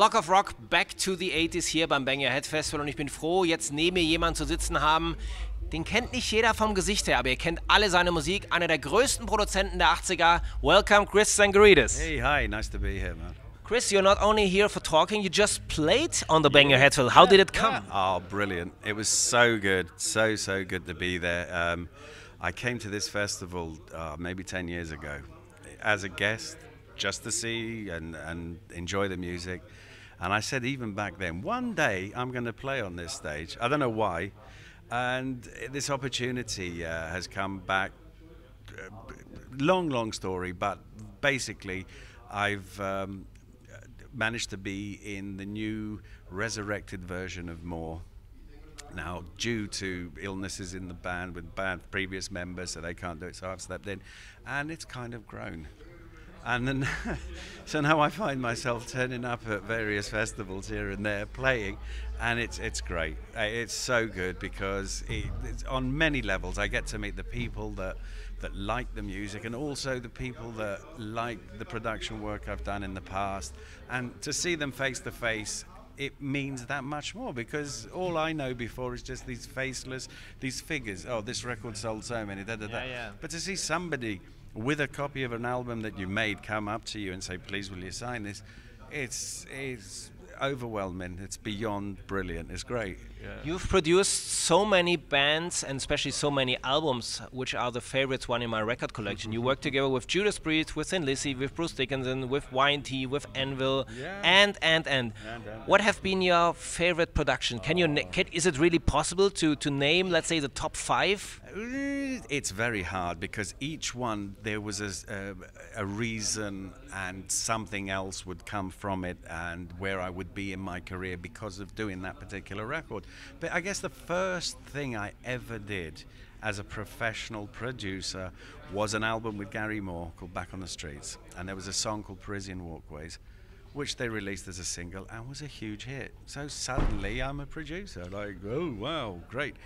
Block of Rock, Back to the 80s hier beim Bang Your Head Festival und ich bin froh, jetzt neben mir jemanden zu sitzen haben, den kennt nicht jeder vom Gesicht her, aber ihr kennt alle seine Musik, einer der größten Produzenten der 80er. Welcome, Chris Tsangarides. Hey, hi, nice to be here, man. Chris, you're not only here for talking, you just played on the Bang Your Head Festival. How did it come? Oh, brilliant. It was so good, so good to be there. I came to this festival maybe 10 years ago as a guest, just to see and enjoy the music. And I said even back then, one day I'm going to play on this stage. I don't know why. And this opportunity has come back. Long story, but basically I've managed to be in the new resurrected version of More. Now, due to illnesses in the band with previous members, so they can't do it, so I've stepped in, and it's kind of grown. And then, so now I find myself turning up at various festivals here and there, playing, and it's great. It's so good because it's on many levels. I get to meet the people that like the music, and also the people that like the production work I've done in the past. And to see them face to face, it means that much more, because all I know before is just these faceless, these figures. Oh, this record sold so many, da da da. Yeah. But to see somebody with a copy of an album that you made come up to you and say, please will you sign this, it's overwhelming. It's beyond brilliant. It's great. Yeah. You've produced so many bands and especially so many albums, which are the favorites one in my record collection. You work together with Judas Priest, with Thin Lizzy, with Bruce Dickinson, with Y&T, with Anvil, and. What have been your favorite production? Can you is it really possible to name, let's say, the top 5? It's very hard because each one there was a reason and something else would come from it, and where I would be in my career because of doing that particular record. But I guess the first thing I ever did as a professional producer was an album with Gary Moore called Back on the Streets, and there was a song called Parisian Walkways, which they released as a single and was a huge hit. So suddenly I'm a producer, like, oh wow, great.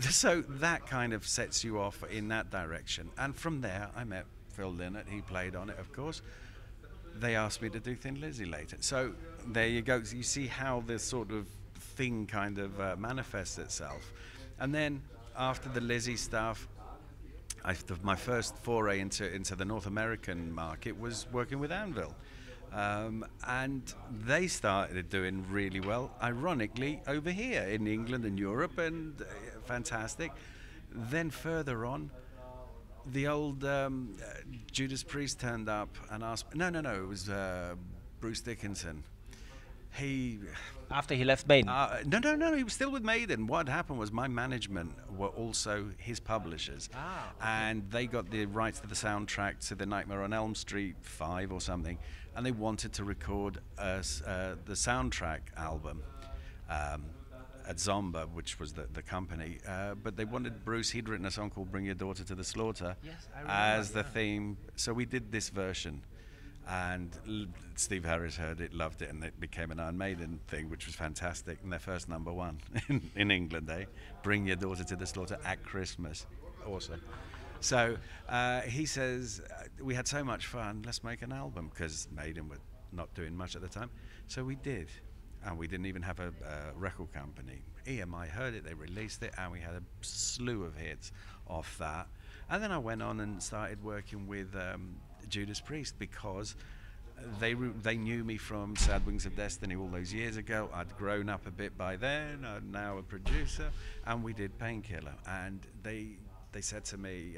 So that kind of sets you off in that direction. And from there I met Phil Lynott, he played on it, of course. They asked me to do Thin Lizzy later. So there you go. You see how this sort of thing kind of manifests itself. And then after the Lizzy stuff, my first foray into the North American market was working with Anvil. And they started doing really well, ironically, over here in England and Europe, and fantastic. Then further on, the old Judas Priest turned up and asked. No, it was Bruce Dickinson. After he left Maiden? No, he was still with Maiden. What happened was my management were also his publishers. And they got the rights to the soundtrack to the Nightmare on Elm Street 5 or something, and they wanted to record the soundtrack album at Zomba, which was the company, but they wanted Bruce. He'd written a song called Bring Your Daughter to the Slaughter as the theme, so we did this version. And Steve Harris heard it, loved it, and it became an Iron Maiden thing, which was fantastic. And their first #1 in England, Bring Your Daughter to the Slaughter at Christmas. Awesome. So he says, we had so much fun, let's make an album, because Maiden were not doing much at the time. So we did. And we didn't even have a record company. EMI heard it, they released it, and we had a slew of hits off that. And then I went on and started working with Judas Priest, because they knew me from Sad Wings of Destiny all those years ago. I'd grown up a bit by then. I'm now a producer, and we did Painkiller. And they said to me,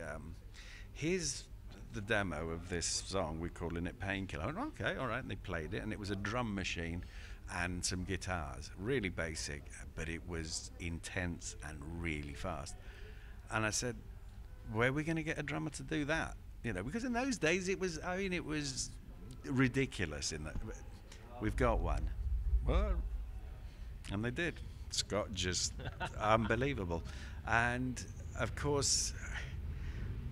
here's the demo of this song, we're calling it Painkiller. I went, okay, all right, and they played it, and it was a drum machine and some guitars, really basic, but it was intense and really fast. And I said, where are we going to get a drummer to do that? You know, because in those days it was ridiculous. In that we've got one, well, and they did. Scott, just unbelievable. And of course,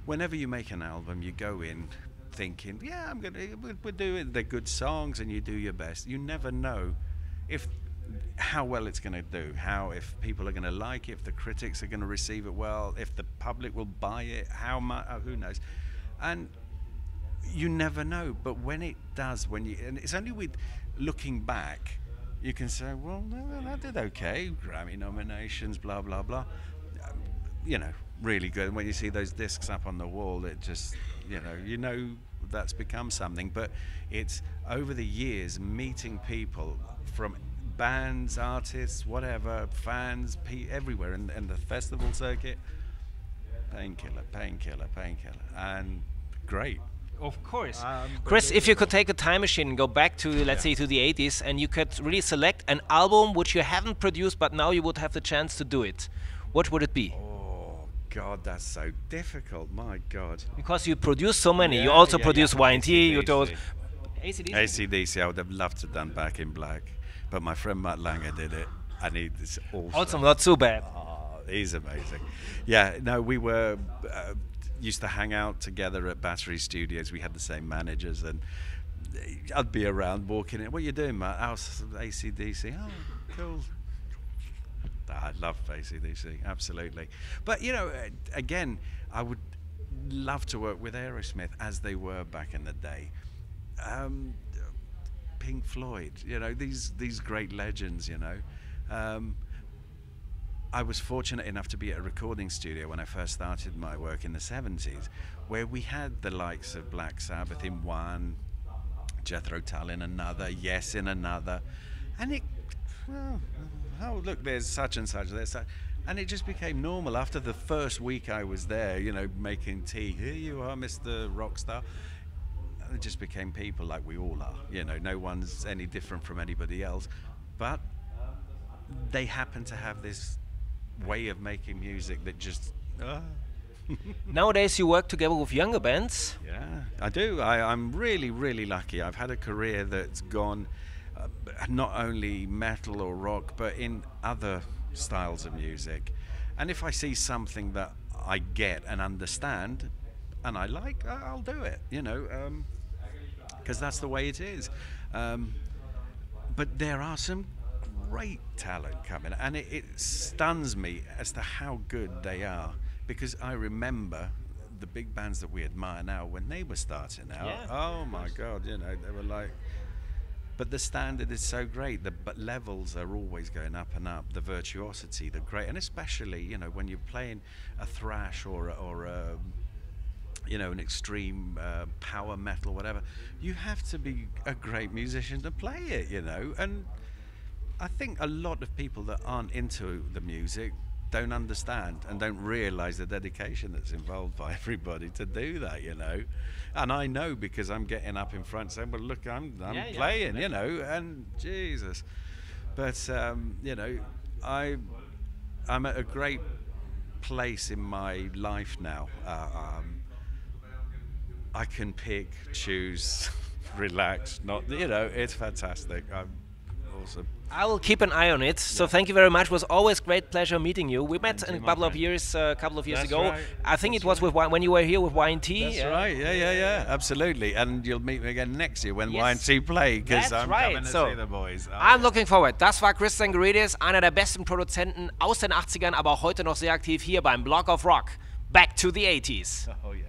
whenever you make an album, you go in thinking, yeah, we're doing the good songs, and you do your best. You never know how well it's going to do, if people are going to like it, if the critics are going to receive it well, if the public will buy it, how much, who knows. And you never know, but when it does, and it's only with looking back, you can say, well, no, that did okay. Grammy nominations, blah, blah, blah. You know, really good. And when you see those discs up on the wall, it just, you know that's become something. But it's over the years meeting people from bands, artists, whatever, fans, everywhere in the festival circuit. Painkiller, Painkiller, Painkiller, and great. Of course. Chris, if you could take a time machine and go back to, let's say, to the 80s, and you could really select an album which you haven't produced, but now you would have the chance to do it, what would it be? Oh, God, that's so difficult. My God. Because you produce so many. You also produce Y&T, you do AC/DC. AC/DC, I would have loved to have done Back in Black, but my friend Matt Langer did it, and it's awesome. Also not so bad. Oh, he's amazing. Yeah, no, we were... used to hang out together at Battery Studios. We had the same managers, and I'd be around walking in. What are you doing, Matt? Oh, AC/DC. Oh, cool. I love AC/DC, absolutely. But, again, I would love to work with Aerosmith as they were back in the day. Pink Floyd, these great legends, I was fortunate enough to be at a recording studio when I first started my work in the 70s, where we had the likes of Black Sabbath in one, Jethro Tull in another, Yes in another, and oh look, there's such and such, there's such, and it just became normal. After the first week I was there, making tea, here you are, Mr. Rockstar. It just became people like we all are, no one's any different from anybody else, but they happen to have this way of making music that just Nowadays you work together with younger bands. Yeah, I do. I'm really, really lucky. I've had a career that's gone not only metal or rock, but in other styles of music. And if I see something that I get and understand and I like, I'll do it, because that's the way it is. But there are some great talent coming, and it stuns me as to how good they are, because I remember the big bands that we admire now when they were starting out. Yeah, oh my God, they were like, but the standard is so great, but levels are always going up and up, the virtuosity, the great, and especially when you're playing a thrash or an extreme power metal, whatever, you have to be a great musician to play it, and I think a lot of people that aren't into the music don't understand and don't realize the dedication that's involved by everybody to do that, and I know because I'm getting up in front saying, well, look, I'm playing, and Jesus, but I'm at a great place in my life now. I can pick, choose, relax, not, it's fantastic. I'm awesome. I will keep an eye on it. So thank you very much. It was always great pleasure meeting you. We met in a couple of years ago. Right. I think it was with when you were here with Y&T. That's right. Yeah. Absolutely. And you'll meet me again next year when Y&T play, because I'm coming to see the boys. I'm looking forward. Das war Chris Tsangarides, einer der besten Produzenten aus den 80ern, aber auch heute noch sehr aktiv hier beim Block of Rock. Back to the 80s. Oh yeah.